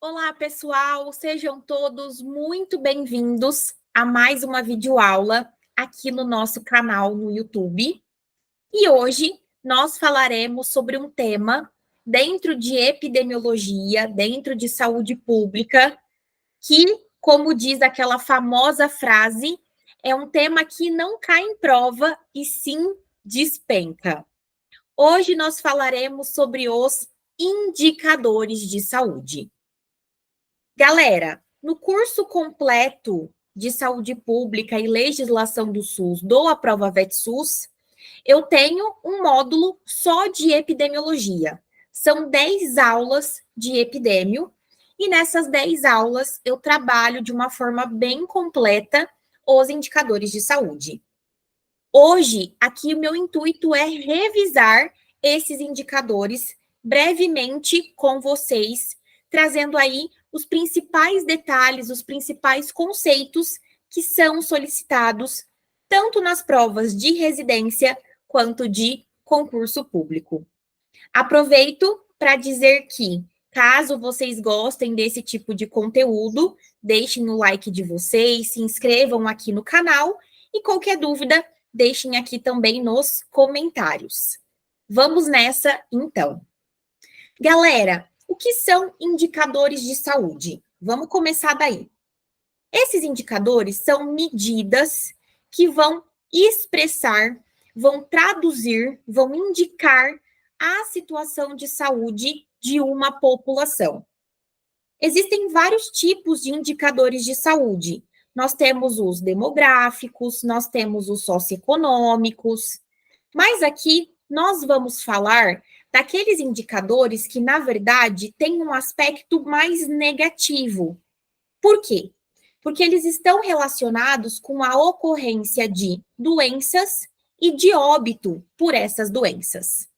Olá, pessoal! Sejam todos muito bem-vindos a mais uma videoaula aqui no nosso canal no YouTube. E hoje nós falaremos sobre um tema dentro de epidemiologia, dentro de saúde pública, que, como diz aquela famosa frase, é um tema que não cai em prova e sim despenca. Hoje nós falaremos sobre os indicadores de saúde. Galera, no curso completo de saúde pública e legislação do SUS do Aprova VetSUS, eu tenho um módulo só de epidemiologia. São 10 aulas de epidêmio e nessas 10 aulas eu trabalho de uma forma bem completa os indicadores de saúde. Hoje, aqui o meu intuito é revisar esses indicadores brevemente com vocês, trazendo aí os principais detalhes, os principais conceitos que são solicitados tanto nas provas de residência quanto de concurso público. Aproveito para dizer que, caso vocês gostem desse tipo de conteúdo, deixem o like de vocês, se inscrevam aqui no canal e qualquer dúvida, deixem aqui também nos comentários. Vamos nessa, então. Galera, o que são indicadores de saúde? Vamos começar daí. Esses indicadores são medidas que vão expressar, vão traduzir, vão indicar a situação de saúde de uma população. Existem vários tipos de indicadores de saúde. Nós temos os demográficos, nós temos os socioeconômicos, mas aqui nós vamos falar daqueles indicadores que, na verdade, têm um aspecto mais negativo. Por quê? Porque eles estão relacionados com a ocorrência de doenças e de óbito por essas doenças.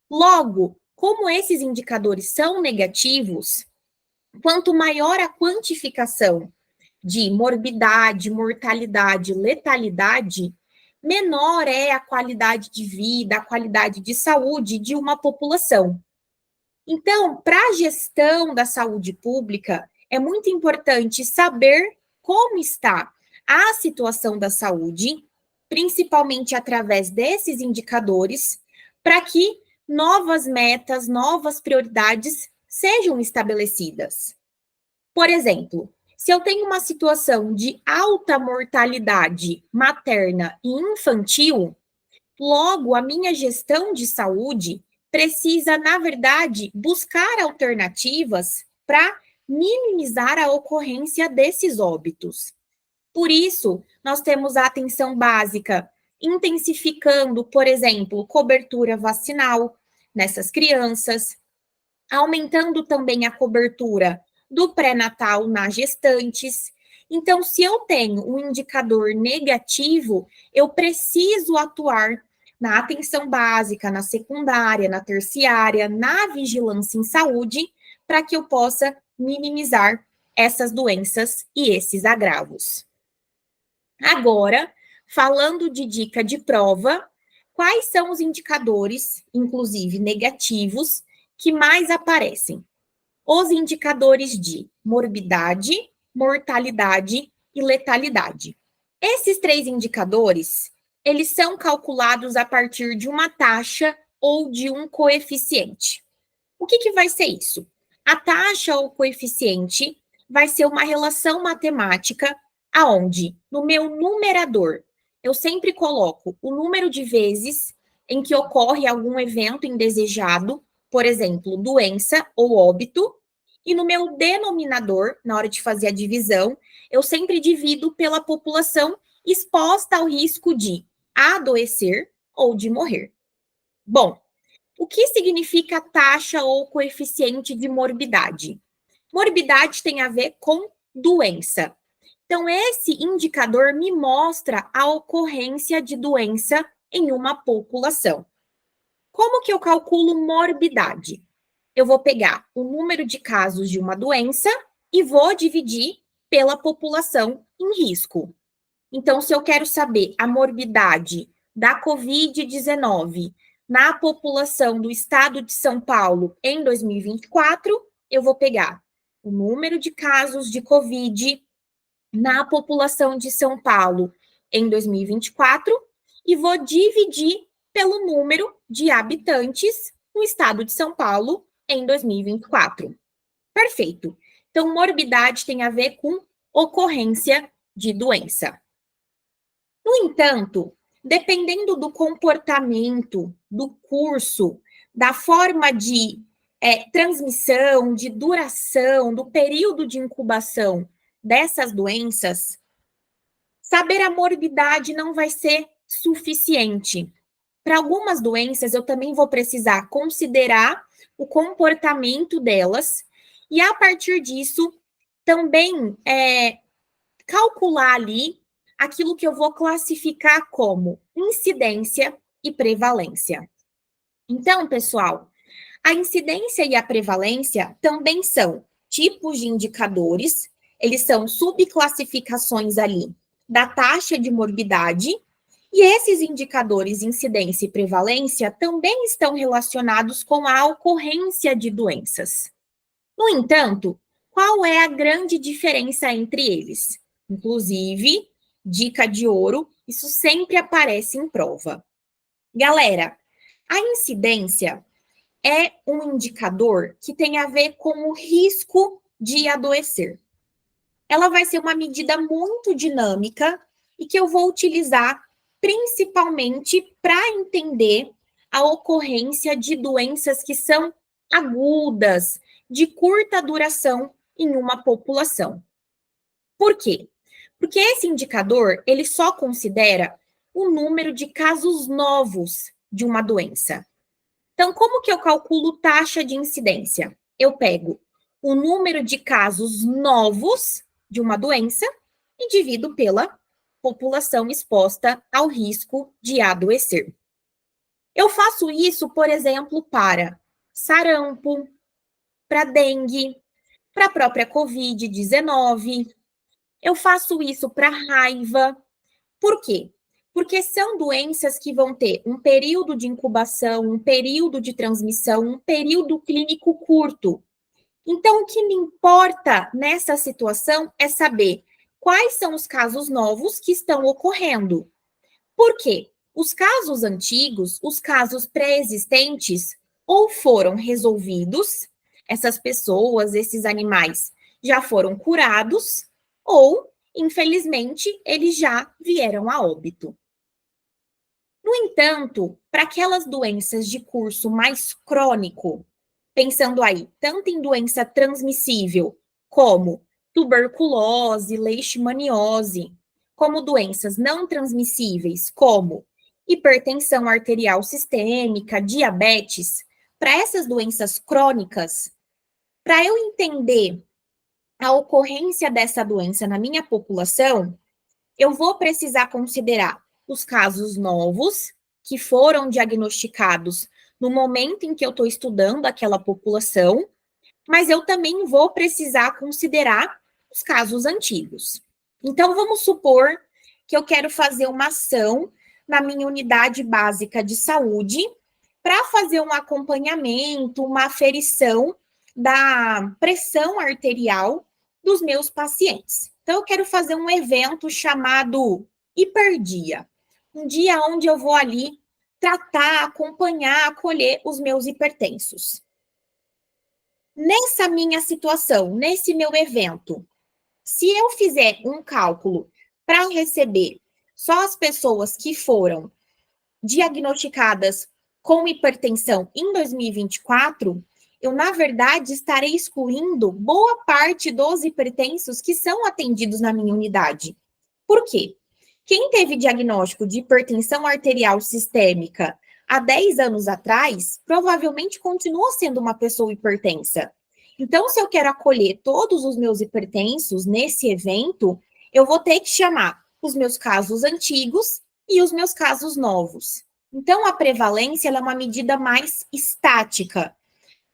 Logo, como esses indicadores são negativos, quanto maior a quantificação de morbidade, mortalidade, letalidade, menor é a qualidade de vida, a qualidade de saúde de uma população. Então, para a gestão da saúde pública, é muito importante saber como está a situação da saúde, principalmente através desses indicadores, para que novas metas, novas prioridades sejam estabelecidas. Por exemplo, se eu tenho uma situação de alta mortalidade materna e infantil, logo a minha gestão de saúde precisa, na verdade, buscar alternativas para minimizar a ocorrência desses óbitos. Por isso, nós temos a atenção básica intensificando, por exemplo, cobertura vacinal nessas crianças, aumentando também a cobertura do pré-natal nas gestantes. Então, se eu tenho um indicador negativo, eu preciso atuar na atenção básica, na secundária, na terciária, na vigilância em saúde, para que eu possa minimizar essas doenças e esses agravos. Agora, falando de dica de prova, quais são os indicadores, inclusive negativos, que mais aparecem? Os indicadores de morbidade, mortalidade e letalidade. Esses três indicadores, eles são calculados a partir de uma taxa ou de um coeficiente. O que vai ser isso? A taxa ou coeficiente vai ser uma relação matemática aonde, no meu numerador, eu sempre coloco o número de vezes em que ocorre algum evento indesejado, por exemplo, doença ou óbito, e no meu denominador, na hora de fazer a divisão, eu sempre divido pela população exposta ao risco de adoecer ou de morrer. Bom, o que significa taxa ou coeficiente de morbidade? Morbidade tem a ver com doença. Então, esse indicador me mostra a ocorrência de doença em uma população. Como que eu calculo morbidade? Eu vou pegar o número de casos de uma doença e vou dividir pela população em risco. Então, se eu quero saber a morbidade da Covid-19 na população do estado de São Paulo em 2024, eu vou pegar o número de casos de Covid na população de São Paulo em 2024 e vou dividir pelo número de habitantes no estado de São Paulo em 2024. Perfeito. Então, morbidade tem a ver com ocorrência de doença. No entanto, dependendo do comportamento, do curso, da forma de transmissão, de duração, do período de incubação dessas doenças, saber a morbidade não vai ser suficiente. Para algumas doenças, eu também vou precisar considerar o comportamento delas e, a partir disso, também calcular ali aquilo que eu vou classificar como incidência e prevalência. Então, pessoal, a incidência e a prevalência também são tipos de indicadores, eles são subclassificações ali da taxa de morbidade, e esses indicadores, incidência e prevalência, também estão relacionados com a ocorrência de doenças. No entanto, qual é a grande diferença entre eles? Inclusive, dica de ouro, isso sempre aparece em prova. Galera, a incidência é um indicador que tem a ver com o risco de adoecer. Ela vai ser uma medida muito dinâmica e que eu vou utilizar principalmente para entender a ocorrência de doenças que são agudas, de curta duração em uma população. Por quê? Porque esse indicador, ele só considera o número de casos novos de uma doença. Então, como que eu calculo taxa de incidência? Eu pego o número de casos novos de uma doença e divido pela população exposta ao risco de adoecer. Eu faço isso, por exemplo, para sarampo, para dengue, para a própria Covid-19. Eu faço isso para raiva. Por quê? Porque são doenças que vão ter um período de incubação, um período de transmissão, um período clínico curto. Então, o que me importa nessa situação é saber quais são os casos novos que estão ocorrendo. Por quê? Os casos antigos, os casos pré-existentes, ou foram resolvidos, essas pessoas, esses animais já foram curados, ou, infelizmente, eles já vieram a óbito. No entanto, para aquelas doenças de curso mais crônico, pensando aí tanto em doença transmissível como tuberculose, leishmaniose, como doenças não transmissíveis como hipertensão arterial sistêmica, diabetes, para essas doenças crônicas, para eu entender a ocorrência dessa doença na minha população, eu vou precisar considerar os casos novos que foram diagnosticados no momento em que eu estou estudando aquela população, mas eu também vou precisar considerar os casos antigos. Então, vamos supor que eu quero fazer uma ação na minha unidade básica de saúde para fazer um acompanhamento, uma aferição da pressão arterial dos meus pacientes. Então, eu quero fazer um evento chamado hiperdia. Um dia onde eu vou ali tratar, acompanhar, acolher os meus hipertensos. Nessa minha situação, nesse meu evento, se eu fizer um cálculo para receber só as pessoas que foram diagnosticadas com hipertensão em 2024, eu, na verdade, estarei excluindo boa parte dos hipertensos que são atendidos na minha unidade. Por quê? Quem teve diagnóstico de hipertensão arterial sistêmica há 10 anos atrás, provavelmente continua sendo uma pessoa hipertensa. Então, se eu quero acolher todos os meus hipertensos nesse evento, eu vou ter que chamar os meus casos antigos e os meus casos novos. Então, a prevalência ela é uma medida mais estática.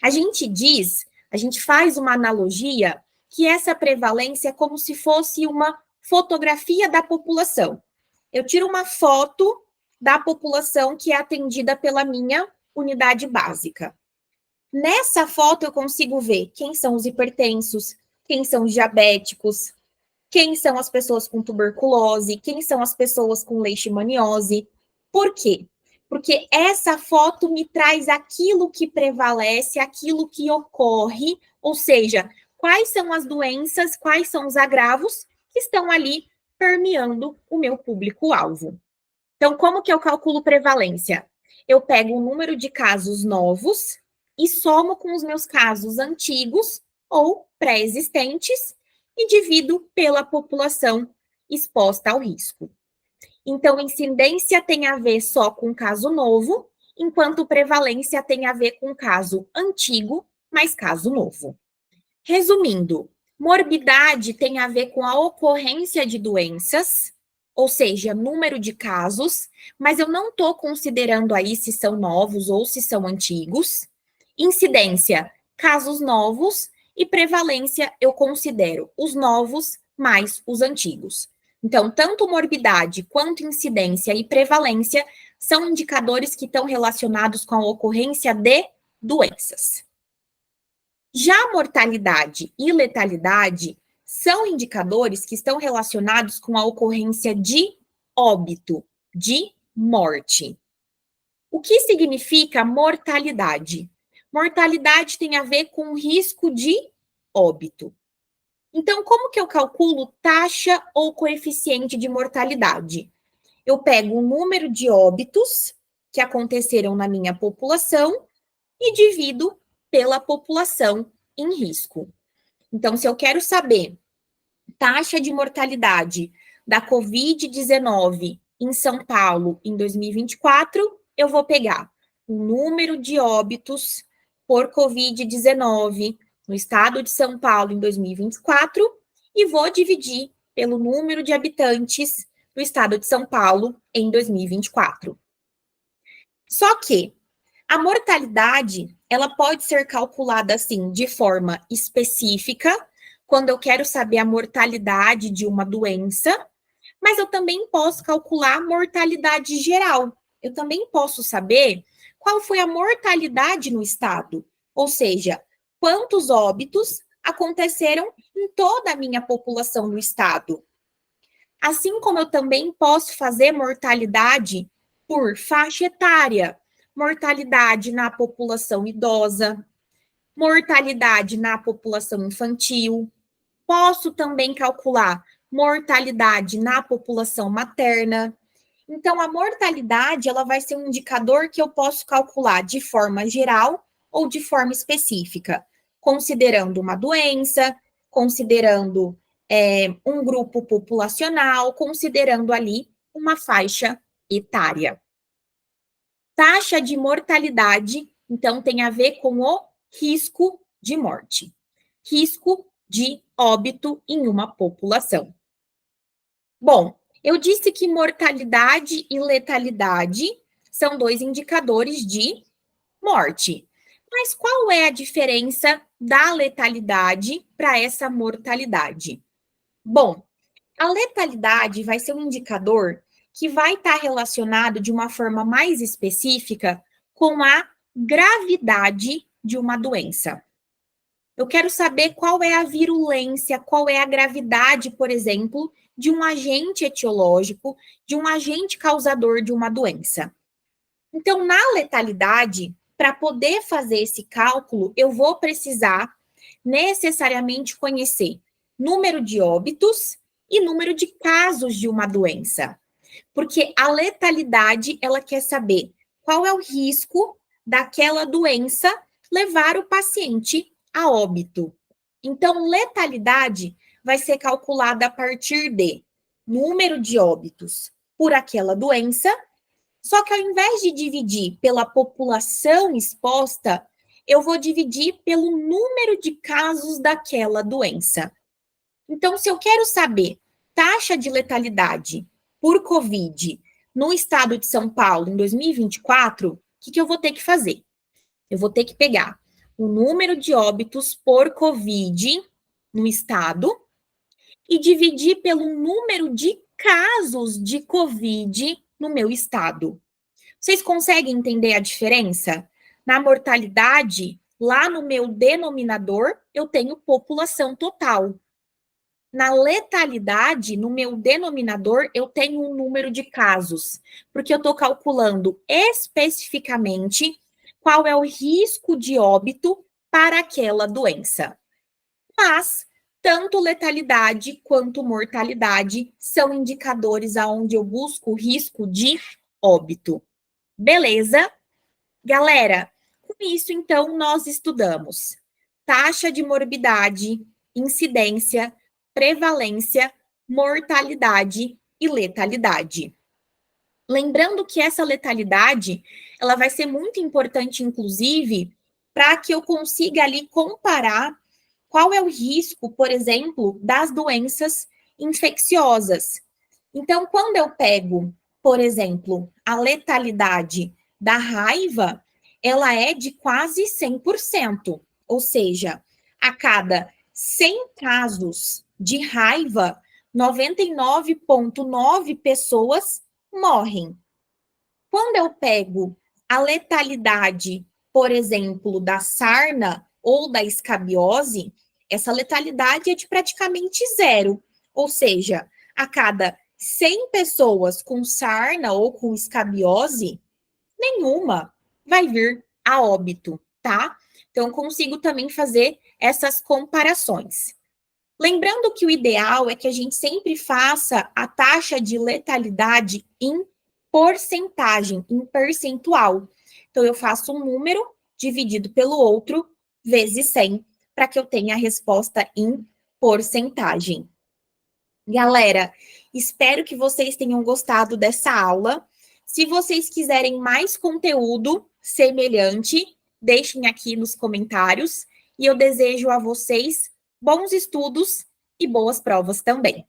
A gente faz uma analogia que essa prevalência é como se fosse uma fotografia da população. Eu tiro uma foto da população que é atendida pela minha unidade básica. Nessa foto eu consigo ver quem são os hipertensos, quem são os diabéticos, quem são as pessoas com tuberculose, quem são as pessoas com leishmaniose. Por quê? Porque essa foto me traz aquilo que prevalece, aquilo que ocorre, ou seja, quais são as doenças, quais são os agravos que estão ali permeando o meu público-alvo. Então, como que eu calculo prevalência? Eu pego o número de casos novos e somo com os meus casos antigos ou pré-existentes e divido pela população exposta ao risco. Então, incidência tem a ver só com caso novo, enquanto prevalência tem a ver com caso antigo, mais caso novo. Resumindo, morbidade tem a ver com a ocorrência de doenças, ou seja, número de casos, mas eu não estou considerando aí se são novos ou se são antigos. Incidência, casos novos, e prevalência eu considero os novos mais os antigos. Então, tanto morbidade quanto incidência e prevalência são indicadores que estão relacionados com a ocorrência de doenças. Já mortalidade e letalidade são indicadores que estão relacionados com a ocorrência de óbito, de morte. O que significa mortalidade? Mortalidade tem a ver com o risco de óbito. Então, como que eu calculo taxa ou coeficiente de mortalidade? Eu pego o número de óbitos que aconteceram na minha população e divido pela população em risco. Então, se eu quero saber taxa de mortalidade da Covid-19 em São Paulo em 2024, eu vou pegar o número de óbitos por Covid-19 no estado de São Paulo em 2024 e vou dividir pelo número de habitantes do estado de São Paulo em 2024. Só que a mortalidade, ela pode ser calculada assim de forma específica, quando eu quero saber a mortalidade de uma doença, mas eu também posso calcular a mortalidade geral. Eu também posso saber qual foi a mortalidade no estado, ou seja, quantos óbitos aconteceram em toda a minha população no estado. Assim como eu também posso fazer mortalidade por faixa etária, mortalidade na população idosa, mortalidade na população infantil. Posso também calcular mortalidade na população materna. Então, a mortalidade, ela vai ser um indicador que eu posso calcular de forma geral ou de forma específica, considerando uma doença, considerando um grupo populacional, considerando ali uma faixa etária. Taxa de mortalidade, então, tem a ver com o risco de morte, risco de óbito em uma população. Bom, eu disse que mortalidade e letalidade são dois indicadores de morte. Mas qual é a diferença da letalidade para essa mortalidade? Bom, a letalidade vai ser um indicador que vai estar relacionado de uma forma mais específica com a gravidade de uma doença. Eu quero saber qual é a virulência, qual é a gravidade, por exemplo, de um agente etiológico, de um agente causador de uma doença. Então, na letalidade, para poder fazer esse cálculo, eu vou precisar necessariamente conhecer número de óbitos e número de casos de uma doença. Porque a letalidade, ela quer saber qual é o risco daquela doença levar o paciente a óbito. Então, letalidade vai ser calculada a partir de número de óbitos por aquela doença, só que ao invés de dividir pela população exposta, eu vou dividir pelo número de casos daquela doença. Então, se eu quero saber taxa de letalidade por Covid no estado de São Paulo em 2024, o que eu vou ter que fazer? Eu vou ter que pegar o número de óbitos por Covid no estado e dividir pelo número de casos de Covid no meu estado. Vocês conseguem entender a diferença? Na mortalidade, Lá no meu denominador, eu tenho população total. Na letalidade, no meu denominador, eu tenho um número de casos, porque eu estou calculando especificamente qual é o risco de óbito para aquela doença. Mas tanto letalidade quanto mortalidade são indicadores aonde eu busco o risco de óbito. Beleza? Galera, com isso, então, nós estudamos taxa de morbidade, incidência, prevalência, mortalidade e letalidade. Lembrando que essa letalidade, ela vai ser muito importante, inclusive, para que eu consiga ali comparar qual é o risco, por exemplo, das doenças infecciosas. Então, quando eu pego, por exemplo, a letalidade da raiva, ela é de quase 100%. Ou seja, a cada 100 casos de raiva, 99,9 pessoas morrem. Quando eu pego a letalidade, por exemplo, da sarna ou da escabiose, essa letalidade é de praticamente zero. Ou seja, a cada 100 pessoas com sarna ou com escabiose, nenhuma vai vir a óbito, tá? Então, consigo também fazer essas comparações. Lembrando que o ideal é que a gente sempre faça a taxa de letalidade em porcentagem, em percentual. Então, eu faço um número dividido pelo outro vezes 100, para que eu tenha a resposta em porcentagem. Galera, espero que vocês tenham gostado dessa aula. Se vocês quiserem mais conteúdo semelhante, deixem aqui nos comentários. E eu desejo a vocês bons estudos e boas provas também.